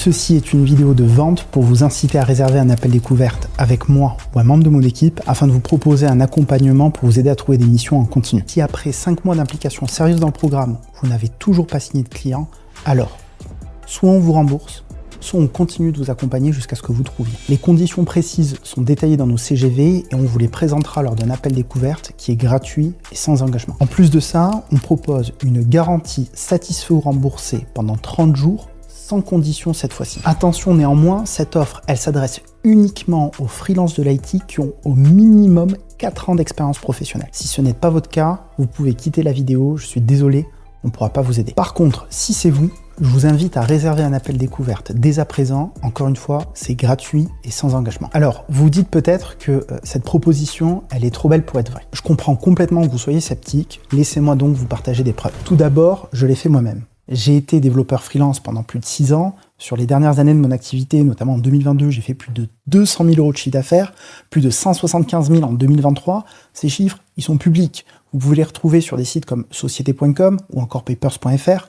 Ceci est une vidéo de vente pour vous inciter à réserver un appel découverte avec moi ou un membre de mon équipe afin de vous proposer un accompagnement pour vous aider à trouver des missions en continu. Si après 5 mois d'implication sérieuse dans le programme, vous n'avez toujours pas signé de client, alors soit on vous rembourse, soit on continue de vous accompagner jusqu'à ce que vous trouviez. Les conditions précises sont détaillées dans nos CGV et on vous les présentera lors d'un appel découverte qui est gratuit et sans engagement. En plus de ça, on propose une garantie satisfait ou remboursé pendant 30 jours sans condition cette fois-ci. Attention néanmoins, cette offre, elle s'adresse uniquement aux freelances de l'IT qui ont au minimum 4 ans d'expérience professionnelle. Si ce n'est pas votre cas, vous pouvez quitter la vidéo, je suis désolé, on ne pourra pas vous aider. Par contre, si c'est vous, je vous invite à réserver un appel découverte dès à présent. Encore une fois, c'est gratuit et sans engagement. Alors, vous dites peut-être que cette proposition, elle est trop belle pour être vraie. Je comprends complètement que vous soyez sceptique. Laissez-moi donc vous partager des preuves. Tout d'abord, je l'ai fait moi-même. J'ai été développeur freelance pendant plus de 6 ans. Sur les dernières années de mon activité, notamment en 2022, j'ai fait plus de 200 000 euros de chiffre d'affaires, plus de 175 000 en 2023. Ces chiffres, ils sont publics. Vous pouvez les retrouver sur des sites comme société.com ou encore papers.fr.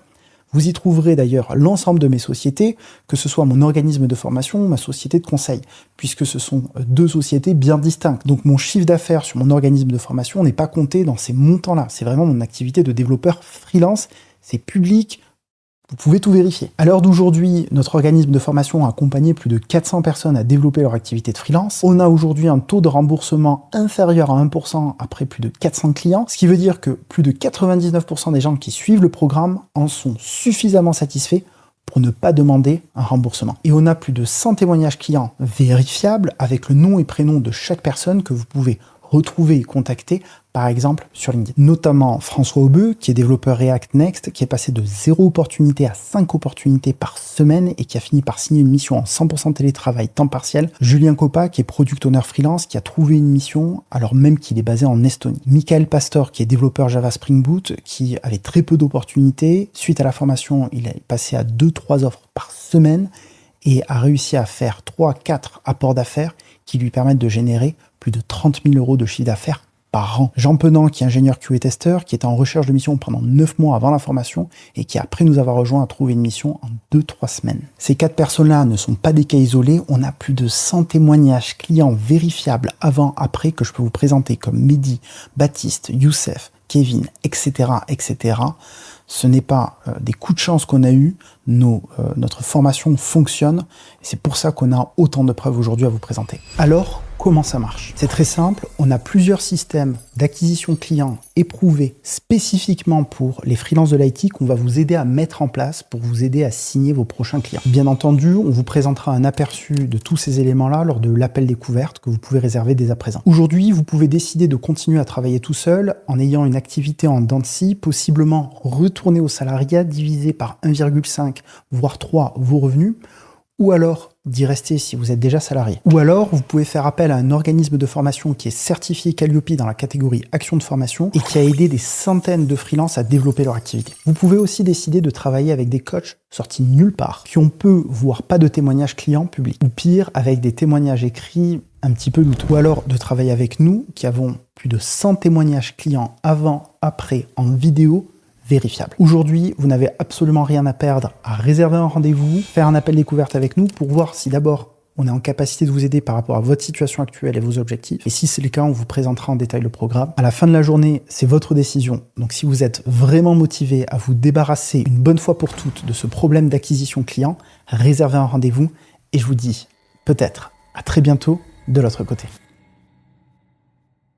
Vous y trouverez d'ailleurs l'ensemble de mes sociétés, que ce soit mon organisme de formation ou ma société de conseil, puisque ce sont deux sociétés bien distinctes. Donc mon chiffre d'affaires sur mon organisme de formation n'est pas compté dans ces montants-là. C'est vraiment mon activité de développeur freelance, c'est public. Vous pouvez tout vérifier. À l'heure d'aujourd'hui, notre organisme de formation a accompagné plus de 400 personnes à développer leur activité de freelance. On a aujourd'hui un taux de remboursement inférieur à 1% après plus de 400 clients, ce qui veut dire que plus de 99% des gens qui suivent le programme en sont suffisamment satisfaits pour ne pas demander un remboursement. Et on a plus de 100 témoignages clients vérifiables avec le nom et prénom de chaque personne que vous pouvez retrouver et contacter, par exemple sur LinkedIn. Notamment François Aubeux, qui est développeur React Next, qui est passé de 0 opportunité à 5 opportunités par semaine et qui a fini par signer une mission en 100% télétravail temps partiel. Julien Coppa, qui est product owner freelance, qui a trouvé une mission alors même qu'il est basé en Estonie. Michael Pastor, qui est développeur Java Spring Boot, qui avait très peu d'opportunités. Suite à la formation, il est passé à 2-3 offres par semaine et a réussi à faire 3-4 apports d'affaires qui lui permettent de générer plus de 30 000 euros de chiffre d'affaires par an. Jean Penant, qui est ingénieur QA testeur, qui était en recherche de mission pendant 9 mois avant la formation et qui, après nous avoir rejoint, a trouvé une mission en 2-3 semaines. Ces 4 personnes-là ne sont pas des cas isolés. On a plus de 100 témoignages clients vérifiables avant, après que je peux vous présenter comme Mehdi, Baptiste, Youssef, Kevin, etc., etc. Ce n'est pas des coups de chance qu'on a eus, notre formation fonctionne, et c'est pour ça qu'on a autant de preuves aujourd'hui à vous présenter. Alors, comment ça marche? C'est très simple, on a plusieurs systèmes d'acquisition clients éprouvés spécifiquement pour les freelances de l'IT qu'on va vous aider à mettre en place pour vous aider à signer vos prochains clients. Bien entendu, on vous présentera un aperçu de tous ces éléments-là lors de l'appel découverte que vous pouvez réserver dès à présent. Aujourd'hui, vous pouvez décider de continuer à travailler tout seul en ayant une activité en dents de scie, possiblement retourner au salariat, diviser par 1,5 voire 3 vos revenus, ou alors d'y rester si vous êtes déjà salarié. Ou alors, vous pouvez faire appel à un organisme de formation qui est certifié Calliope dans la catégorie action de formation et qui a aidé des centaines de freelances à développer leur activité. Vous pouvez aussi décider de travailler avec des coachs sortis nulle part, qui ont peu, voire pas de témoignages clients publics. Ou pire, avec des témoignages écrits un petit peu douteux. Ou alors de travailler avec nous, qui avons plus de 100 témoignages clients avant, après, en vidéo, vérifiable. Aujourd'hui, vous n'avez absolument rien à perdre à réserver un rendez-vous, faire un appel découverte avec nous pour voir si d'abord on est en capacité de vous aider par rapport à votre situation actuelle et vos objectifs. Et si c'est le cas, on vous présentera en détail le programme. À la fin de la journée, c'est votre décision. Donc si vous êtes vraiment motivé à vous débarrasser une bonne fois pour toutes de ce problème d'acquisition client, réservez un rendez-vous et je vous dis peut-être à très bientôt de l'autre côté.